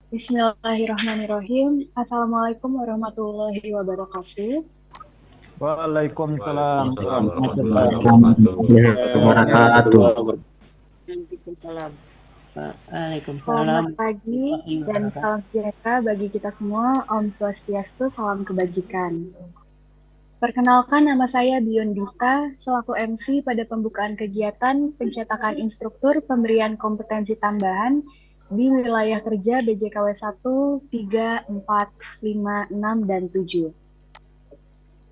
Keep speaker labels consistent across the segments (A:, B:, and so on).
A: Bismillahirrahmanirrahim. Assalamualaikum warahmatullahi wabarakatuh.
B: Waalaikumsalam
C: Waalaikumsalam
B: warahmatullahi
C: warahmatullahi wabarakatuh.
D: Wabarakatuh.
B: wabarakatuh.
E: Waalaikumsalam. Waalaikumsalam
A: Selamat pagi
E: warahmatullahi
A: dan
E: wabarakatuh.
A: salam sejahtera bagi kita semua. Om Swastiastu, salam kebajikan. Perkenalkan, nama saya Bion Dita, selaku MC pada pembukaan kegiatan pencetakan instruktur pemberian kompetensi tambahan di wilayah kerja BJKW 1, 3, 4, 5, 6, dan 7.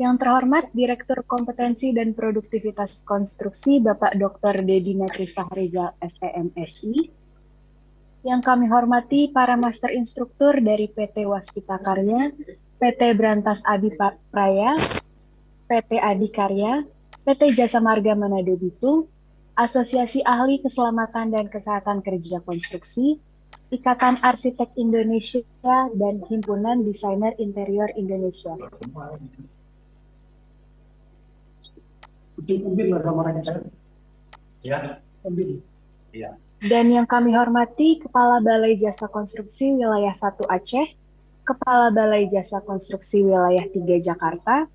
A: Yang terhormat Direktur Kompetensi dan Produktivitas Konstruksi Bapak Dr. Dedi Natri Fahrizal SEMSI. Yang kami hormati para Master Instruktur dari PT Waskita Karya, PT Brantas Adi Praya, PT Adikarya, PT Jasa Marga Manado Bitung, Asosiasi Ahli Keselamatan dan Kesehatan Kerja Konstruksi, Ikatan Arsitek Indonesia, dan Himpunan Desainer Interior Indonesia. Dan yang kami hormati Kepala Balai Jasa Konstruksi Wilayah 1 Aceh, Kepala Balai Jasa Konstruksi Wilayah 3 Jakarta,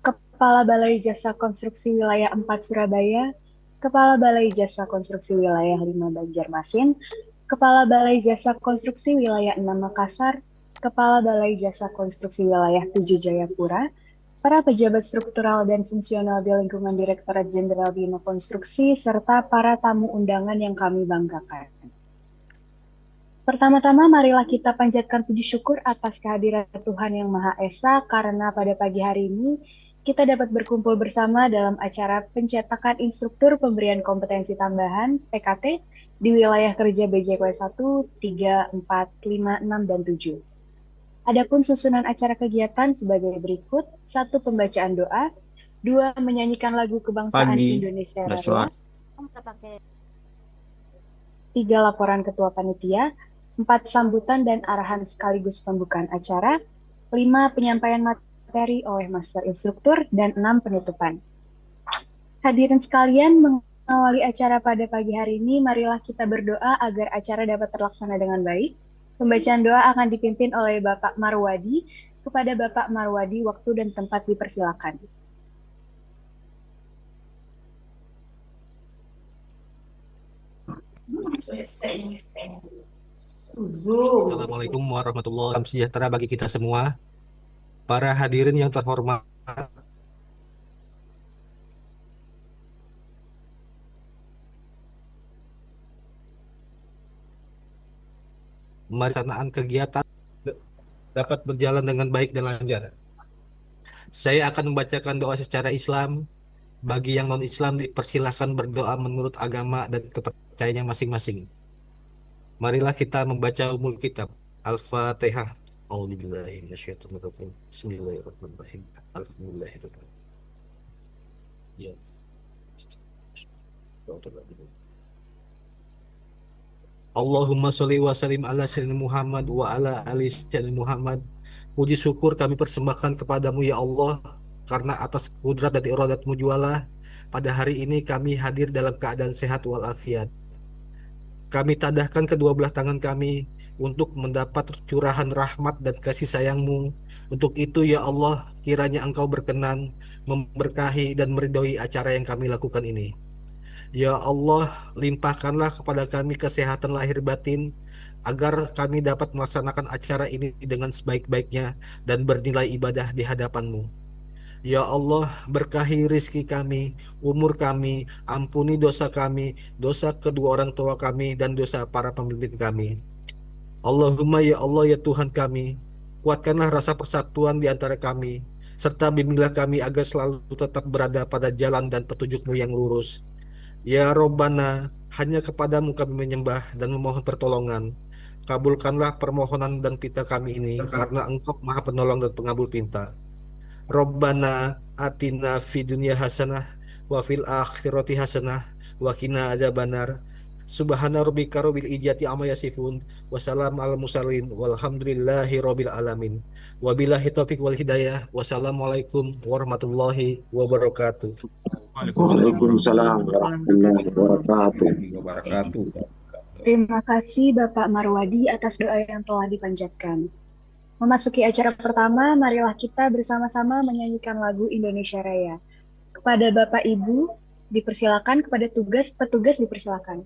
A: Kepala Balai Jasa Konstruksi Wilayah 4 Surabaya, Kepala Balai Jasa Konstruksi Wilayah 5 Banjarmasin, Kepala Balai Jasa Konstruksi Wilayah 6 Makassar, Kepala Balai Jasa Konstruksi Wilayah 7 Jayapura, para pejabat struktural dan fungsional di lingkungan Direktorat Jenderal Bina Konstruksi, serta para tamu undangan yang kami banggakan. Pertama-tama, marilah kita panjatkan puji syukur atas kehadiran Tuhan Yang Maha Esa, karena pada pagi hari ini kita dapat berkumpul bersama dalam acara pencetakan instruktur pemberian kompetensi tambahan PKT di wilayah kerja BJKW 1, 3, 4, 5, 6, dan 7. Adapun susunan acara kegiatan sebagai berikut: 1. Pembacaan doa, 2. Menyanyikan lagu kebangsaan Indonesia Raya, 3. Laporan Ketua Panitia, 4. Sambutan dan arahan sekaligus pembukaan acara, 5. Penyampaian materi oleh Master Instruktur, dan 6. Penutupan. Hadirin sekalian, mengawali acara pada pagi hari ini, marilah kita berdoa agar acara dapat terlaksana dengan baik. Pembacaan doa akan dipimpin oleh Bapak Marwadi. Kepada Bapak Marwadi, waktu dan tempat dipersilakan.
C: Assalamualaikum warahmatullahi wabarakatuh. Salam sejahtera bagi kita semua. Para hadirin yang terhormat, mari pelaksanaan kegiatan dapat berjalan dengan baik dan lancar. Saya akan membacakan doa secara Islam. Bagi yang non-Islam dipersilahkan berdoa menurut agama dan kepercayaannya masing-masing. Marilah kita membaca umul kitab. Al-Fatihah. Bismillahirrahmanirrahim. Alhamdulillahirrahmanirrahim. Ya. Allahumma sholli wa sallim ala sayyidina Muhammad wa ala ali sayyidina Muhammad. Puji syukur kami persembahkan kepadamu ya Allah, karena atas kudrat dan iradatmu jualah pada hari ini kami hadir dalam keadaan sehat walafiat. Kami tadahkan kedua belah tangan kami untuk mendapat curahan rahmat dan kasih sayangmu. Untuk itu ya Allah, kiranya Engkau berkenan memberkahi dan meridhoi acara yang kami lakukan ini. Ya Allah, limpahkanlah kepada kami kesehatan lahir batin, agar kami dapat melaksanakan acara ini dengan sebaik-baiknya dan bernilai ibadah di hadapan-Mu. Ya Allah, berkahi rizki kami, umur kami, ampuni dosa kami, dosa kedua orang tua kami, dan dosa para pemimpin kami. Allahumma ya Allah ya Tuhan kami, kuatkanlah rasa persatuan di antara kami, serta bimbinglah kami agar selalu tetap berada pada jalan dan petunjuk-Mu yang lurus. Ya Robbana, hanya kepadamu kami menyembah dan memohon pertolongan. Kabulkanlah permohonan dan pinta kami ini, karena Engkau Maha Penolong dan Pengabul pinta. Robbana atina fid dunya hasanah wa fil akhirati hasanah wa qina adzabannar. Subhana rabbika rabbil izzati amma yasifun wa salam al mursalin walhamdulillahi rabbil alamin. Wabillahi taufik wal hidayah. Wassalamualaikum warahmatullahi wabarakatuh.
B: Waalaikumsalam
D: Waalaikumsalam warahmatullahi wabarakatuh.
B: warahmatullahi wabarakatuh.
A: Terima kasih Bapak Marwadi atas doa yang telah dipanjatkan. Memasuki acara pertama, marilah kita bersama-sama menyanyikan lagu Indonesia Raya. Kepada Bapak Ibu, dipersilakan, kepada petugas dipersilakan.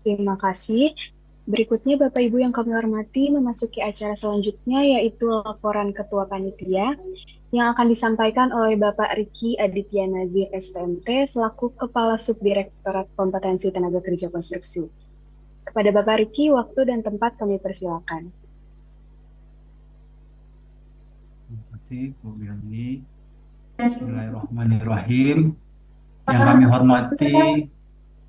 A: Terima kasih. Berikutnya Bapak Ibu yang kami hormati memasuki acara selanjutnya yaitu laporan Ketua Panitia yang akan disampaikan oleh Bapak Riki Aditya Nazir STMT selaku Kepala Subdirektorat Kompetensi Tenaga Kerja Konstruksi. Kepada Bapak Riki, waktu dan tempat kami persilakan.
B: Terima kasih, Bu Willy. Bismillahirrahmanirrahim. Yang kami hormati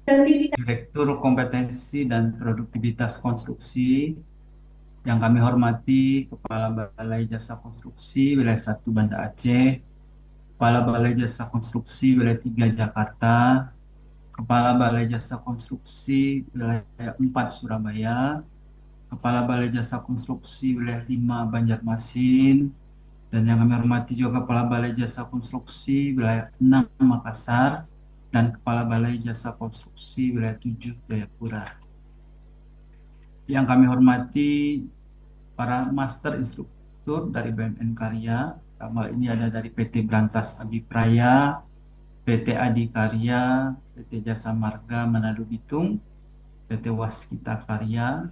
B: Direktur Kompetensi dan Produktivitas Konstruksi, yang kami hormati Kepala Balai Jasa Konstruksi Wilayah 1 Banda Aceh, Kepala Balai Jasa Konstruksi Wilayah 3 Jakarta, Kepala Balai Jasa Konstruksi Wilayah 4 Surabaya, Kepala Balai Jasa Konstruksi Wilayah 5 Banjarmasin, dan yang kami hormati juga Kepala Balai Jasa Konstruksi Wilayah 6 Makassar, dan Kepala Balai Jasa Konstruksi Wilayah 7 Jayapura. Yang kami hormati para Master Instruktur dari BUMN Karya, dalam hal ini ada dari PT Brantas Abipraya, PT Adikarya, PT Jasa Marga Manado Bitung, PT Waskita Karya,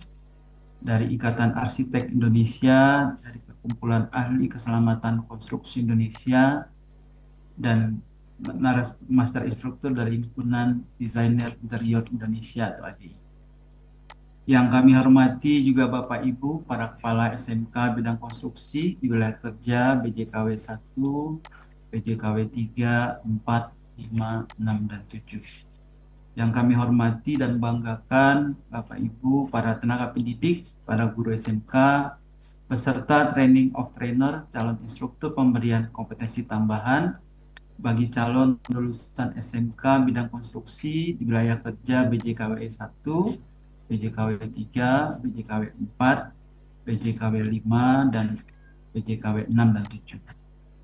B: dari Ikatan Arsitek Indonesia, dari Perkumpulan Ahli Keselamatan Konstruksi Indonesia, dan Master Instruktur dari Himpunan Desainer Interior Indonesia atau ADI. Yang kami hormati juga Bapak Ibu para Kepala SMK bidang konstruksi di wilayah kerja BJKW 1, BJKW 3, 4, 5, 6, dan 7. Yang kami hormati dan banggakan Bapak Ibu para tenaga pendidik, para guru SMK, peserta training of trainer, calon instruktur pemberian kompetensi tambahan bagi calon lulusan SMK bidang konstruksi di wilayah kerja BJKW 1, BJKW 3, BJKW 4, BJKW 5, dan BJKW 6 dan 7.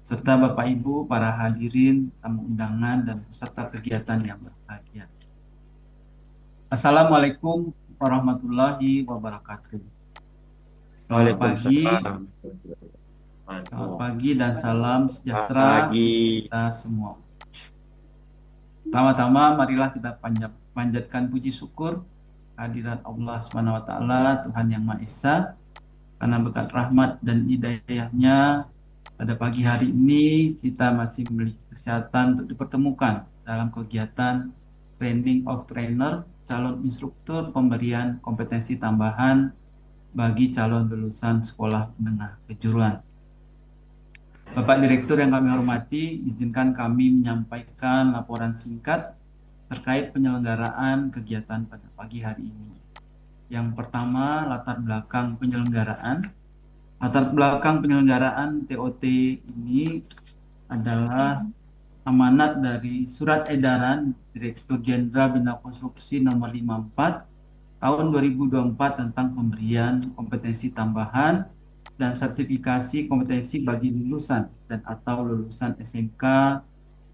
B: Serta Bapak Ibu para hadirin, tamu undangan, dan peserta kegiatan yang berbahagia. Assalamualaikum warahmatullahi wabarakatuh. Selamat pagi. Selamat pagi dan salam sejahtera kita semua. Pertama-tama marilah kita panjatkan puji syukur hadirat Allah SWT, Tuhan Yang Maha Esa, karena berkat rahmat dan hidayahnya pada pagi hari ini kita masih memiliki kesehatan untuk dipertemukan dalam kegiatan Training of Trainer, calon instruktur pemberian kompetensi tambahan bagi calon lulusan sekolah menengah kejuruan. Bapak Direktur yang kami hormati, izinkan kami menyampaikan laporan singkat terkait penyelenggaraan kegiatan pada pagi hari ini. Yang pertama, latar belakang penyelenggaraan. Latar belakang penyelenggaraan TOT ini adalah amanat dari Surat Edaran Direktur Jenderal Bina Konstruksi Nomor 54 Tahun 2024 tentang pemberian kompetensi tambahan dan sertifikasi kompetensi bagi lulusan dan atau lulusan SMK,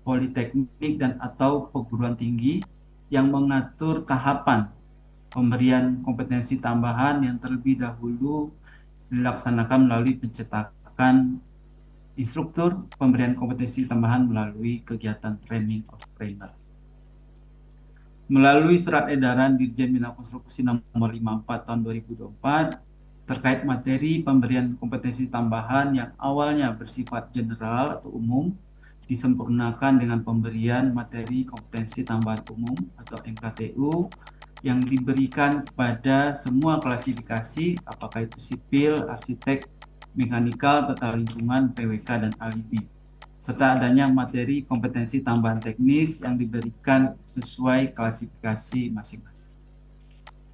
B: Politeknik dan atau perguruan tinggi yang mengatur tahapan pemberian kompetensi tambahan yang terlebih dahulu dilaksanakan melalui pencetakan instruktur pemberian kompetensi tambahan melalui kegiatan training of trainer. Melalui surat edaran Dirjen Bina Konstruksi nomor 54 tahun 2024 terkait materi pemberian kompetensi tambahan yang awalnya bersifat general atau umum disempurnakan dengan pemberian materi kompetensi tambahan umum atau MKTU yang diberikan kepada semua klasifikasi, apakah itu sipil, arsitek, mekanikal, tata lingkungan, PWK, dan alibi, serta adanya materi kompetensi tambahan teknis yang diberikan sesuai klasifikasi masing-masing.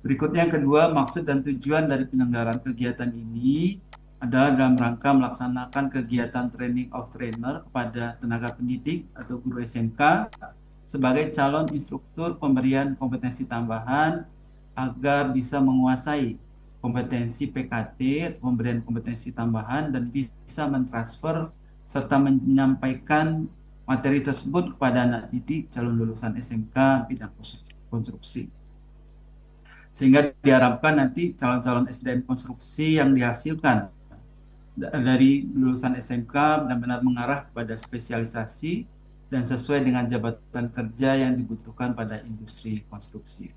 B: Berikutnya yang kedua, maksud dan tujuan dari penyelenggaraan kegiatan ini adalah dalam rangka melaksanakan kegiatan training of trainer kepada tenaga pendidik atau guru SMK sebagai calon instruktur pemberian kompetensi tambahan agar bisa menguasai kompetensi PKT atau pemberian kompetensi tambahan dan bisa mentransfer serta menyampaikan materi tersebut kepada anak didik calon lulusan SMK bidang konstruksi. Sehingga diharapkan nanti calon-calon SDM konstruksi yang dihasilkan dari lulusan SMK benar-benar mengarah pada spesialisasi dan sesuai dengan jabatan kerja yang dibutuhkan pada industri konstruksi.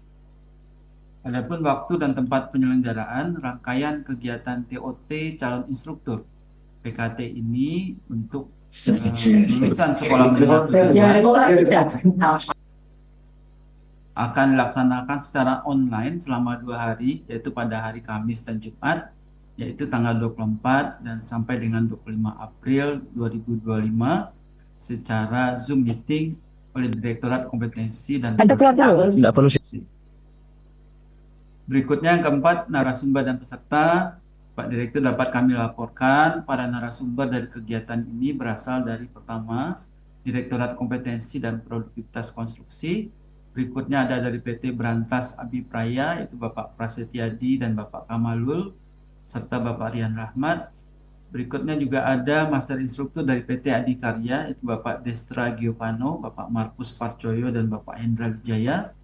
B: Adapun waktu dan tempat penyelenggaraan rangkaian kegiatan TOT calon instruktur PKT ini untuk lulusan sekolah menengah akan dilaksanakan secara online selama 2 hari, yaitu pada hari Kamis dan Jumat, yaitu tanggal 24 dan sampai dengan 25 April 2025 secara Zoom meeting oleh Direktorat Kompetensi dan Konstruksi. Berikutnya yang keempat, narasumber dan peserta. Pak Direktur dapat kami laporkan para narasumber dari kegiatan ini berasal dari pertama, Direktorat Kompetensi dan Produktivitas Konstruksi. Berikutnya ada dari PT Berantas Abipraya, yaitu Bapak Prasetyadi dan Bapak Kamalul, serta Bapak Rian Rahmat. Berikutnya juga ada Master Instruktur dari PT Adikarya, yaitu Bapak Destra Giovanno, Bapak Markus Parcoyo, dan Bapak Hendra Wijaya.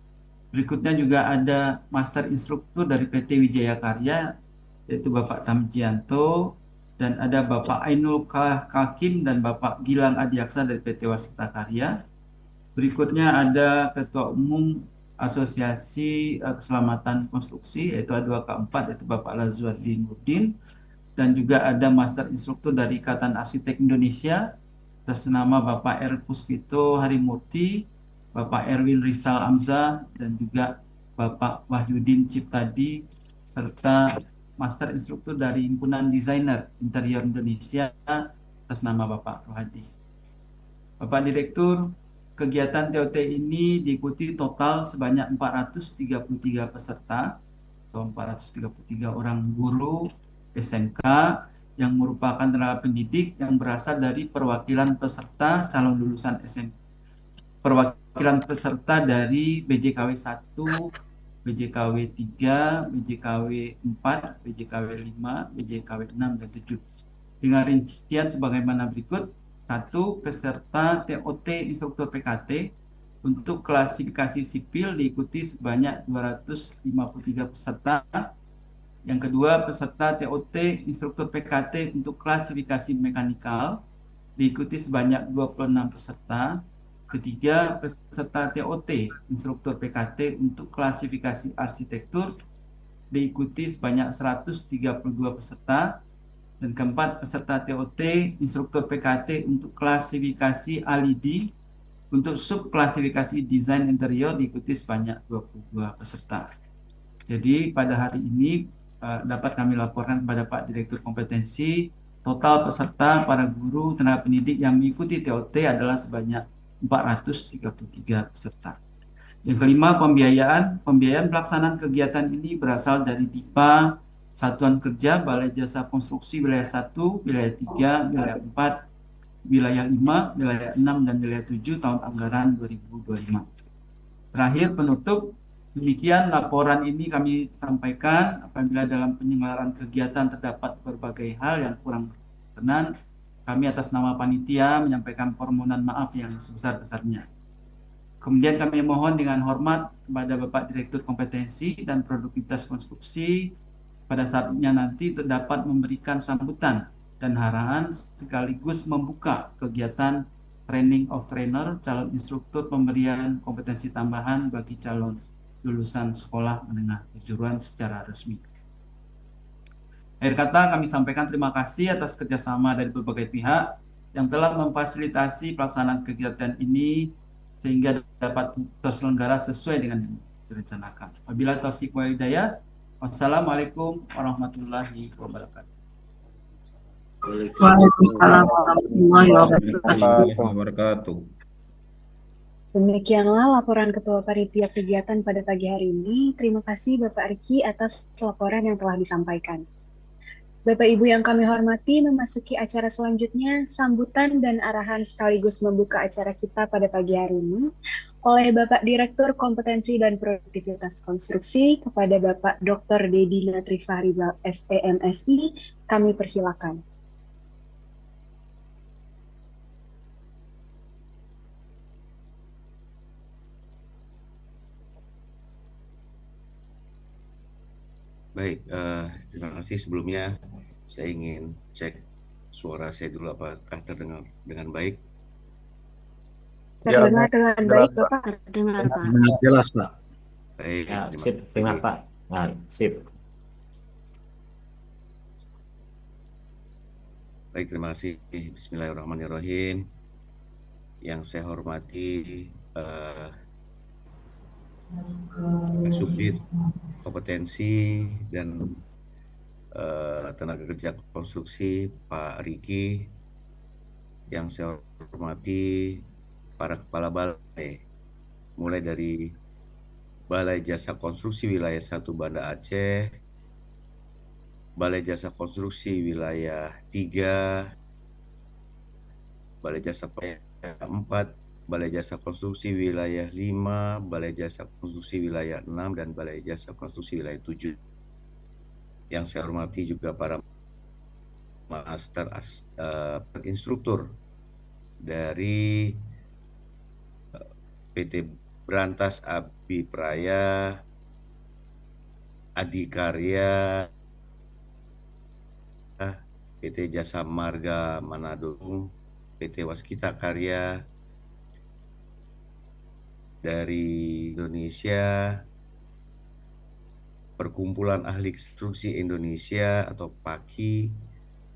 B: Berikutnya juga ada Master Instruktur dari PT Wijaya Karya, yaitu Bapak Tamjianto, dan ada Bapak Ainul Kakim dan Bapak Gilang Adiaksa dari PT Wasita Karya. Berikutnya ada Ketua Umum Asosiasi Keselamatan Konstruksi, yaitu A2K4, yaitu Bapak Lazuardi Nurdin, dan juga ada Master Instruktur dari Ikatan Arsitek Indonesia atas nama Bapak R. Puspito Harimurti, Bapak Erwin Rizal Amza, dan juga Bapak Wahyudin Ciptadi, serta Master Instruktur dari Himpunan Desainer Interior Indonesia atas nama Bapak Rohadi. Bapak Direktur, kegiatan TOT ini diikuti total sebanyak 433 peserta atau 433 orang guru SMK yang merupakan tenaga pendidik yang berasal dari perwakilan peserta calon lulusan SMK, perwakilan peserta dari BJKW 1, BJKW 3, BJKW 4, BJKW 5, BJKW 6, dan 7. Dengan rincian sebagaimana berikut. 1. Peserta TOT instruktur PKT untuk klasifikasi sipil diikuti sebanyak 253 peserta. Yang kedua, peserta TOT instruktur PKT untuk klasifikasi mekanikal diikuti sebanyak 26 peserta. Ketiga, peserta TOT instruktur PKT untuk klasifikasi arsitektur diikuti sebanyak 132 peserta. Dan keempat, peserta TOT instruktur PKT untuk klasifikasi ALIDI untuk subklasifikasi desain interior diikuti sebanyak 22 peserta. Jadi pada hari ini dapat kami laporkan kepada Pak Direktur Kompetensi Total peserta para guru tenaga pendidik yang mengikuti TOT adalah sebanyak 433 peserta. Yang kelima, pembiayaan. Pembiayaan pelaksanaan kegiatan ini berasal dari DIPA, Satuan Kerja, Balai Jasa Konstruksi Wilayah 1, Wilayah 3, Wilayah 4, Wilayah 5, Wilayah 6, dan Wilayah 7 tahun anggaran 2025. Terakhir, penutup. Demikian laporan ini kami sampaikan. Apabila dalam penyelenggaraan kegiatan terdapat berbagai hal yang kurang berkenan, kami atas nama panitia menyampaikan permohonan maaf yang sebesar-besarnya. Kemudian kami mohon dengan hormat kepada Bapak Direktur Kompetensi dan Produktivitas Konstruksi pada saatnya nanti terdapat memberikan sambutan dan arahan sekaligus membuka kegiatan training of trainer calon instruktur pemberian kompetensi tambahan bagi calon lulusan sekolah menengah kejuruan secara resmi. Akhir kata kami sampaikan terima kasih atas kerjasama dari berbagai pihak yang telah memfasilitasi pelaksanaan kegiatan ini sehingga dapat terselenggara sesuai dengan yang direncanakan. Wabillahi taufiq wal hidayah. Wassalamualaikum warahmatullahi wabarakatuh.
E: Waalaikumsalam warahmatullahi
D: wabarakatuh.
A: Demikianlah laporan Ketua Panitia Kegiatan pada pagi hari ini. Terima kasih Bapak Riki atas laporan yang telah disampaikan. Bapak Ibu yang kami hormati, memasuki acara selanjutnya, sambutan dan arahan sekaligus membuka acara kita pada pagi hari ini oleh Bapak Direktur Kompetensi dan Produktivitas Konstruksi kepada Bapak Dr. Dedi Natri Fahrizal SEMSI, kami persilakan.
D: Baik, terima kasih. Sebelumnya saya ingin cek suara saya dulu apakah terdengar dengan baik.
A: Terdengar dengan baik, Bapak.
E: Terdengar, Pak.
C: Jelas, Pak.
D: Baik,
F: Ya,
D: terima
F: sip,
D: kasih.
F: dengar Pak. Nah, sip.
D: Baik, terima kasih. Bismillahirrahmanirrahim. Yang saya hormati Kasubdit Kompetensi dan Tenaga Kerja Konstruksi Pak Riki, yang saya hormati para kepala balai, mulai dari Balai Jasa Konstruksi Wilayah 1 Banda Aceh, Balai Jasa Konstruksi Wilayah 3, Balai Jasa Wilayah 4, Balai Jasa Konstruksi Wilayah 5, Balai Jasa Konstruksi Wilayah 6, dan Balai Jasa Konstruksi Wilayah 7. Yang saya hormati juga para master instruktur dari PT Brantas Abipraya, Adikarya, PT Jasa Marga Manado, PT Waskita Karya, dari Indonesia, Perkumpulan Ahli Konstruksi Indonesia atau PAKI,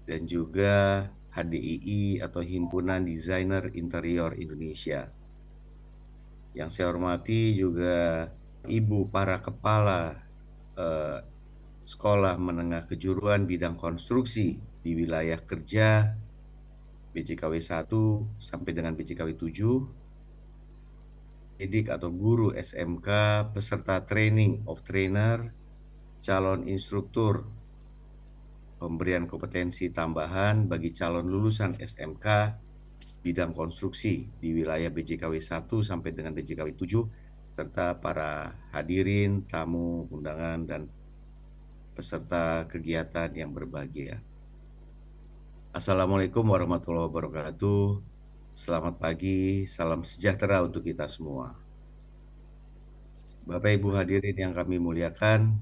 D: dan juga HDII atau Himpunan Desainer Interior Indonesia. Yang saya hormati juga Ibu para kepala sekolah menengah kejuruan bidang konstruksi di wilayah kerja BJKW 1 sampai dengan BJKW 7, didik atau guru SMK, peserta training of trainer, calon instruktur pemberian kompetensi tambahan bagi calon lulusan SMK bidang konstruksi di wilayah BJKW 1 sampai dengan BJKW 7, serta para hadirin, tamu, undangan, dan peserta kegiatan yang berbahagia. Assalamualaikum warahmatullahi wabarakatuh. Selamat pagi, salam sejahtera untuk kita semua. Bapak Ibu hadirin yang kami muliakan,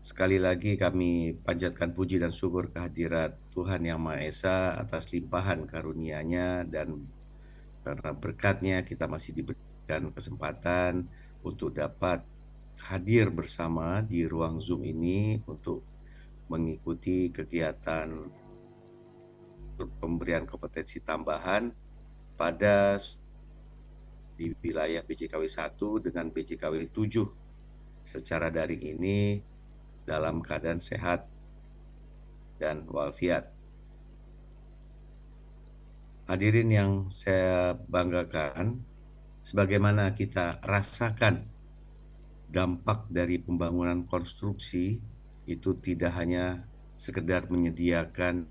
D: sekali lagi kami panjatkan puji dan syukur kehadirat Tuhan Yang Maha Esa atas limpahan karunia-Nya, dan karena berkat-Nya kita masih diberikan kesempatan untuk dapat hadir bersama di ruang Zoom ini untuk mengikuti kegiatan pemberian kompetensi tambahan pada di wilayah BJKW 1 dengan BJKW 7 secara daring ini dalam keadaan sehat dan walafiat. Hadirin yang saya banggakan, sebagaimana kita rasakan dampak dari pembangunan konstruksi itu tidak hanya sekedar menyediakan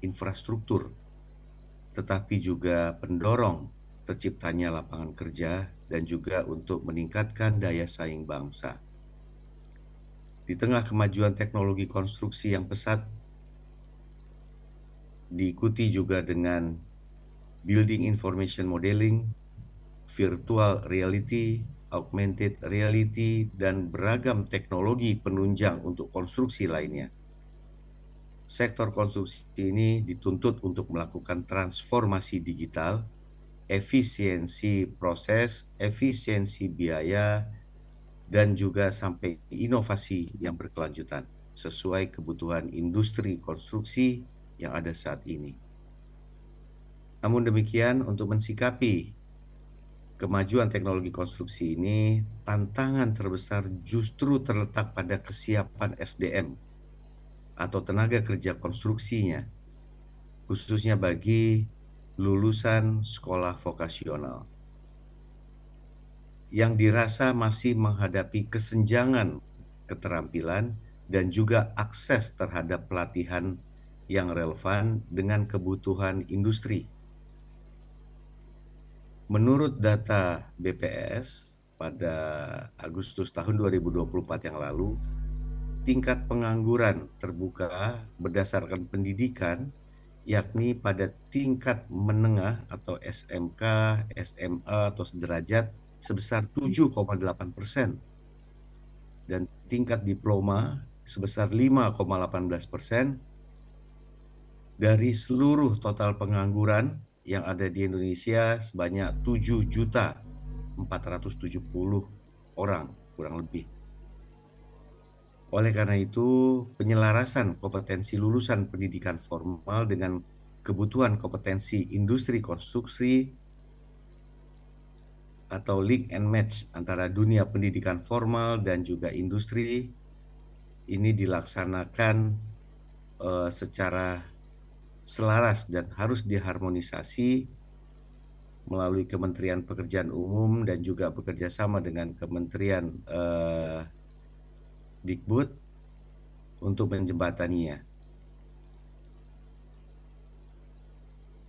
D: infrastruktur, tetapi juga pendorong terciptanya lapangan kerja dan juga untuk meningkatkan daya saing bangsa. Di tengah kemajuan teknologi konstruksi yang pesat, diikuti juga dengan building information modeling, virtual reality, augmented reality, dan beragam teknologi penunjang untuk konstruksi lainnya. Sektor konstruksi ini dituntut untuk melakukan transformasi digital, efisiensi proses, efisiensi biaya, dan juga sampai inovasi yang berkelanjutan sesuai kebutuhan industri konstruksi yang ada saat ini. Namun demikian, untuk mensikapi kemajuan teknologi konstruksi ini, tantangan terbesar justru terletak pada kesiapan SDM atau tenaga kerja konstruksinya, khususnya bagi lulusan sekolah vokasional yang dirasa masih menghadapi kesenjangan keterampilan dan juga akses terhadap pelatihan yang relevan dengan kebutuhan industri. Menurut data BPS pada Agustus tahun 2024 yang lalu, tingkat pengangguran terbuka berdasarkan pendidikan, yakni pada tingkat menengah atau SMK, SMA atau sederajat sebesar 7,8% dan tingkat diploma sebesar 5,18%. Dari seluruh total pengangguran yang ada di Indonesia sebanyak 7.470 orang kurang lebih. Oleh karena itu, penyelarasan kompetensi lulusan pendidikan formal dengan kebutuhan kompetensi industri konstruksi atau link and match antara dunia pendidikan formal dan juga industri ini dilaksanakan secara selaras dan harus diharmonisasi melalui Kementerian Pekerjaan Umum dan juga bekerja sama dengan Kementerian Dikbud untuk menjembataninya.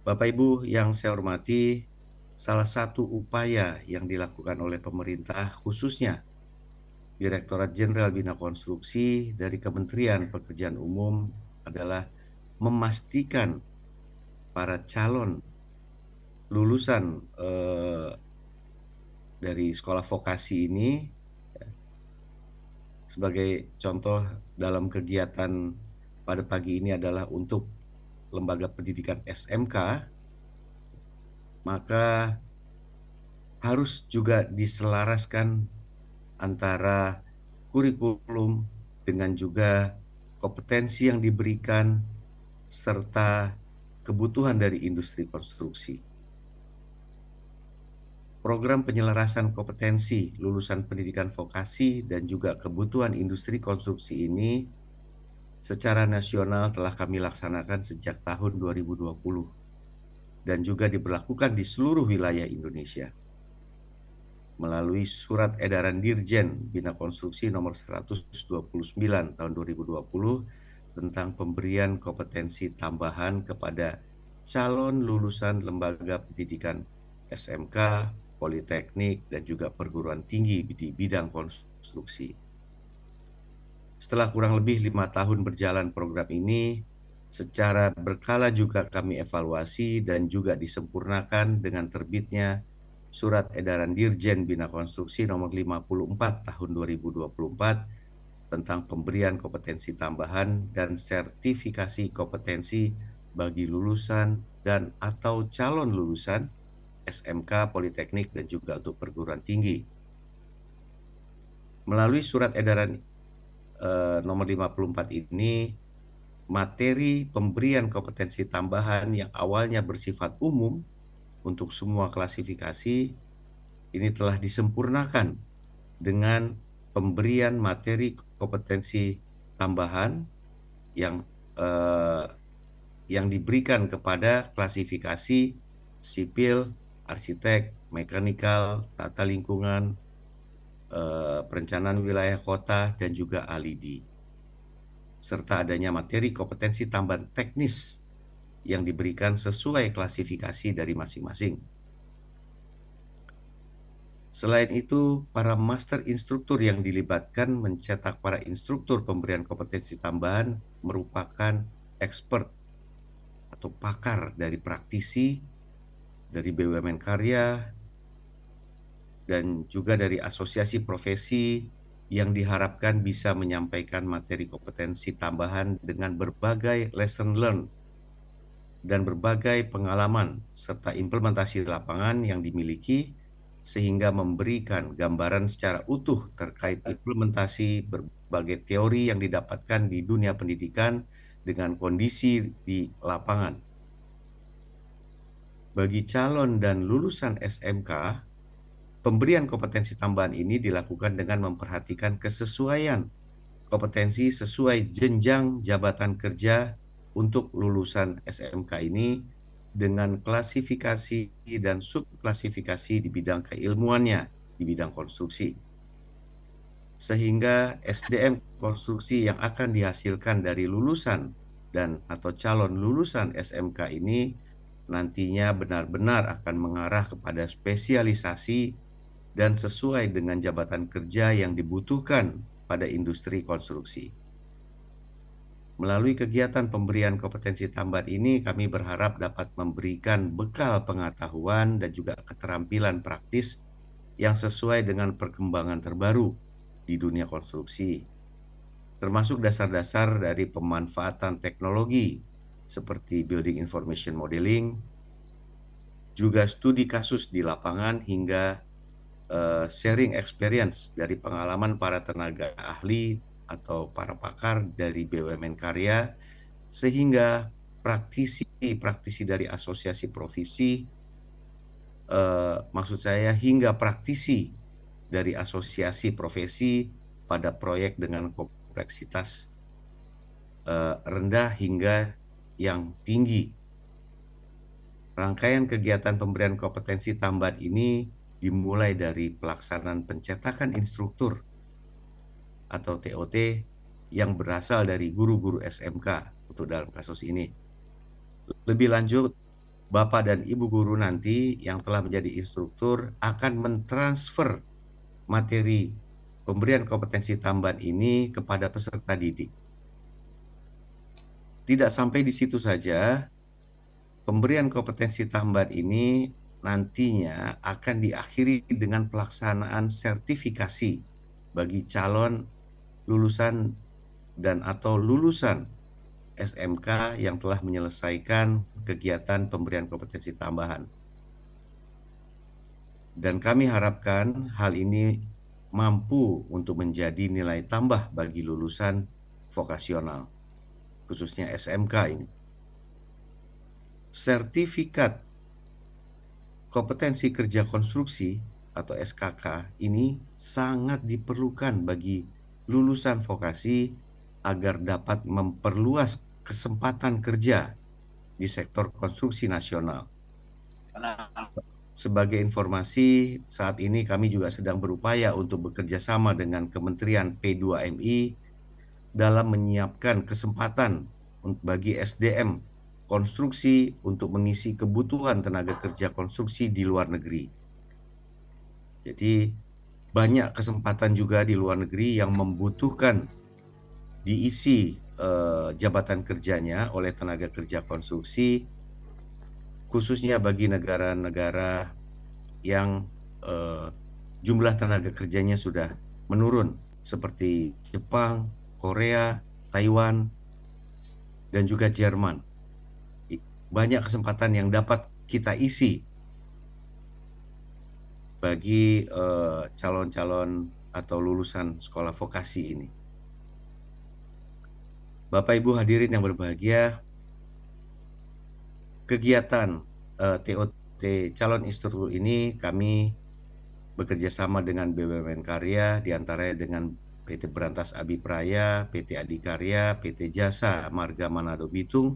D: Bapak Ibu yang saya hormati, salah satu upaya yang dilakukan oleh pemerintah khususnya Direktorat Jenderal Bina Konstruksi dari Kementerian Pekerjaan Umum adalah memastikan para calon lulusan dari sekolah vokasi ini, sebagai contoh dalam kegiatan pada pagi ini adalah untuk lembaga pendidikan SMK, maka harus juga diselaraskan antara kurikulum dengan juga kompetensi yang diberikan serta kebutuhan dari industri konstruksi. Program penyelarasan kompetensi lulusan pendidikan vokasi dan juga kebutuhan industri konstruksi ini secara nasional telah kami laksanakan sejak tahun 2020 dan juga diberlakukan di seluruh wilayah Indonesia melalui Surat Edaran Dirjen Bina Konstruksi nomor 129 tahun 2020 tentang pemberian kompetensi tambahan kepada calon lulusan lembaga pendidikan SMK, politeknik, dan juga perguruan tinggi di bidang konstruksi. Setelah kurang lebih 5 tahun berjalan program ini, secara berkala juga kami evaluasi dan juga disempurnakan dengan terbitnya Surat Edaran Dirjen Bina Konstruksi nomor 54 tahun 2024 tentang pemberian kompetensi tambahan dan sertifikasi kompetensi bagi lulusan dan atau calon lulusan SMK, politeknik, dan juga untuk perguruan tinggi. Melalui Surat Edaran nomor 54 ini, materi pemberian kompetensi tambahan yang awalnya bersifat umum untuk semua klasifikasi ini telah disempurnakan dengan pemberian materi kompetensi tambahan yang eh, yang diberikan kepada klasifikasi sipil, arsitek, mekanikal, tata lingkungan, perencanaan wilayah kota, dan juga alidi. Serta adanya materi kompetensi tambahan teknis yang diberikan sesuai klasifikasi dari masing-masing. Selain itu, para master instruktur yang dilibatkan mencetak para instruktur pemberian kompetensi tambahan merupakan expert atau pakar dari praktisi, dari BUMN karya, dan juga dari asosiasi profesi yang diharapkan bisa menyampaikan materi kompetensi tambahan dengan berbagai lesson learned dan berbagai pengalaman serta implementasi lapangan yang dimiliki, sehingga memberikan gambaran secara utuh terkait implementasi berbagai teori yang didapatkan di dunia pendidikan dengan kondisi di lapangan. Bagi calon dan lulusan SMK, pemberian kompetensi tambahan ini dilakukan dengan memperhatikan kesesuaian kompetensi sesuai jenjang jabatan kerja untuk lulusan SMK ini dengan klasifikasi dan subklasifikasi di bidang keilmuannya di bidang konstruksi. Sehingga SDM konstruksi yang akan dihasilkan dari lulusan dan atau calon lulusan SMK ini nantinya benar-benar akan mengarah kepada spesialisasi dan sesuai dengan jabatan kerja yang dibutuhkan pada industri konstruksi. Melalui kegiatan pemberian kompetensi tambahan ini, kami berharap dapat memberikan bekal pengetahuan dan juga keterampilan praktis yang sesuai dengan perkembangan terbaru di dunia konstruksi, termasuk dasar-dasar dari pemanfaatan teknologi seperti Building Information Modeling, juga studi kasus di lapangan, hingga sharing experience dari pengalaman para tenaga ahli atau para pakar dari BUMN karya, sehingga praktisi dari asosiasi profesi, maksud saya hingga praktisi dari asosiasi profesi pada proyek dengan kompleksitas rendah hingga yang tinggi. Rangkaian kegiatan pemberian kompetensi tambahan ini dimulai dari pelaksanaan pencetakan instruktur atau TOT yang berasal dari guru-guru SMK untuk dalam kasus ini. Lebih lanjut, Bapak dan Ibu guru nanti yang telah menjadi instruktur akan mentransfer materi pemberian kompetensi tambahan ini kepada peserta didik. Tidak sampai di situ saja, pemberian kompetensi tambahan ini nantinya akan diakhiri dengan pelaksanaan sertifikasi bagi calon lulusan dan atau lulusan SMK yang telah menyelesaikan kegiatan pemberian kompetensi tambahan. Dan kami harapkan hal ini mampu untuk menjadi nilai tambah bagi lulusan vokasional, khususnya SMK ini. Sertifikat kompetensi kerja konstruksi atau SKK ini sangat diperlukan bagi lulusan vokasi agar dapat memperluas kesempatan kerja di sektor konstruksi nasional. Sebagai informasi, saat ini kami juga sedang berupaya untuk bekerja sama dengan Kementerian P2MI dalam menyiapkan kesempatan bagi SDM konstruksi untuk mengisi kebutuhan tenaga kerja konstruksi di luar negeri. Jadi banyak kesempatan juga di luar negeri yang membutuhkan diisi jabatan kerjanya oleh tenaga kerja konstruksi, khususnya bagi negara-negara yang jumlah tenaga kerjanya sudah menurun seperti Jepang, Korea, Taiwan, dan juga Jerman. Banyak kesempatan yang dapat kita isi bagi calon-calon atau lulusan sekolah vokasi ini. Bapak Ibu hadirin yang berbahagia, kegiatan TOT calon instruktur ini kami bekerja sama dengan BUMN Karya, diantaranya dengan PT Berantas Abipraya, PT Adikarya, PT Jasa Marga Manado Bitung,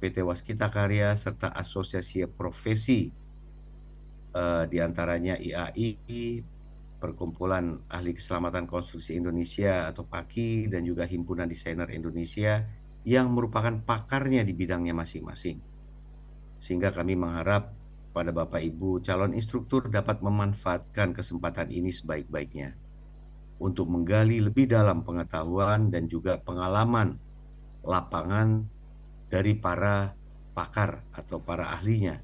D: PT Waskita Karya, serta asosiasi profesi diantaranya IAI, Perkumpulan Ahli Keselamatan Konstruksi Indonesia atau PAKI, dan juga Himpunan Desainer Indonesia yang merupakan pakarnya di bidangnya masing-masing. Sehingga kami mengharap pada Bapak Ibu calon instruktur dapat memanfaatkan kesempatan ini sebaik-baiknya untuk menggali lebih dalam pengetahuan dan juga pengalaman lapangan dari para pakar atau para ahlinya.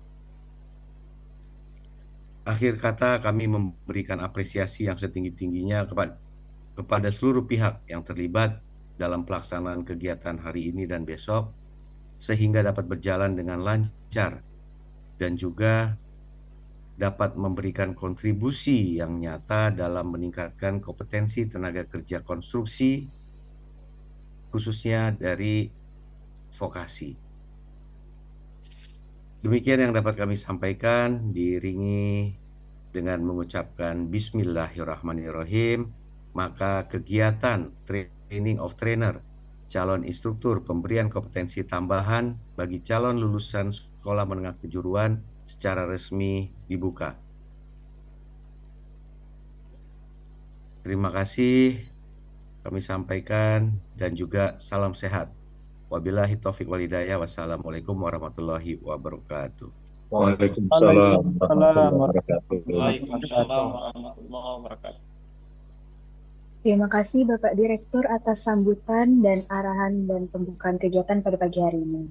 D: Akhir kata, kami memberikan apresiasi yang setinggi-tingginya kepada seluruh pihak yang terlibat dalam pelaksanaan kegiatan hari ini dan besok, sehingga dapat berjalan dengan lancar dan juga dapat memberikan kontribusi yang nyata dalam meningkatkan kompetensi tenaga kerja konstruksi, khususnya dari vokasi. Demikian yang dapat kami sampaikan, diiringi dengan mengucapkan Bismillahirrahmanirrahim, maka kegiatan Training of Trainer, calon instruktur pemberian kompetensi tambahan bagi calon lulusan sekolah menengah kejuruan secara resmi dibuka. Terima kasih kami sampaikan dan juga salam sehat. Wabillahi taufiq wal hidayah. Wassalamualaikum warahmatullahi wabarakatuh.
F: Waalaikumsalam warahmatullahi wabarakatuh.
G: Waalaikumsalam warahmatullahi wabarakatuh.
A: Terima kasih Bapak Direktur atas sambutan dan arahan dan pembukaan kegiatan pada pagi hari ini.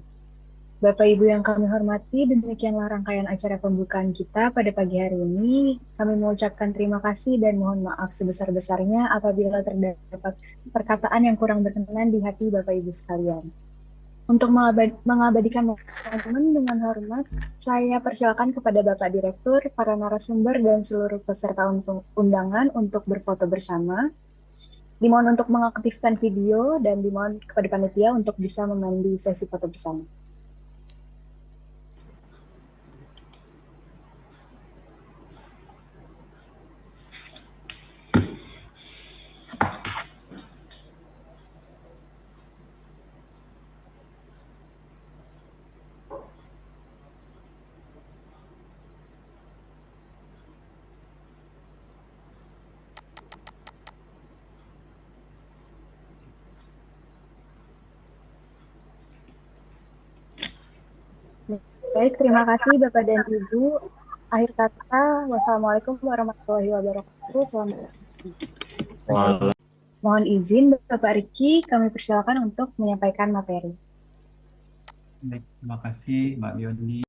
A: Bapak Ibu yang kami hormati, demikianlah rangkaian acara pembukaan kita pada pagi hari ini. Kami mengucapkan terima kasih dan mohon maaf sebesar-besarnya apabila terdapat perkataan yang kurang berkenan di hati Bapak Ibu sekalian. Untuk mengabadikan momen dengan hormat, saya persilakan kepada Bapak Direktur, para narasumber, dan seluruh peserta undangan untuk berfoto bersama. Dimohon untuk mengaktifkan video dan dimohon kepada panitia untuk bisa memandu sesi foto bersama. Baik, terima kasih Bapak dan Ibu. Akhir kata, wassalamualaikum warahmatullahi wabarakatuh. Selamat pagi. Mohon izin Bapak Riki, kami persilakan untuk menyampaikan materi.
B: Baik, terima kasih Mbak Biondi.